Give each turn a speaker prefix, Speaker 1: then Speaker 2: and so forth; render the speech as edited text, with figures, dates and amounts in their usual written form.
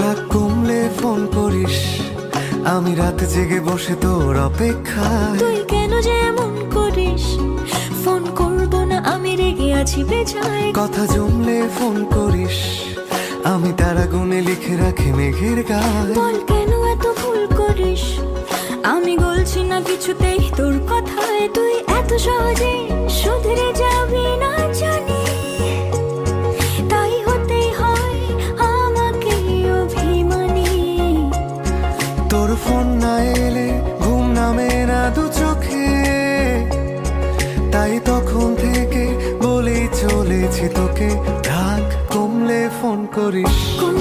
Speaker 1: রাগ কমলে ফোন করিস, আমি রাত জেগে বসে তোর অপেক্ষায়।
Speaker 2: তুই কেন যে এমন করিস? ফোন করব না আমি, রেগে আছি বেজায়।
Speaker 1: কথা জমলে ফোন করিস, আমি তারা গুনে লিখে রাখি মেঘের গায়ে।
Speaker 2: বল কেন এত ভুল করিস? আমি বলছি না কিছুতেই তোর কথায়। তুই এত সহজে শুধরে যাবি না জানি, তাই হতেই হয় আমাকে অভিমানী।
Speaker 1: তোর ফোন না এলে ঘুম নামে না দু চোখে, তাই তখন থেকে বলেই চলেছি তোকে, রাগ কমলে ফোন করিস।
Speaker 2: কোন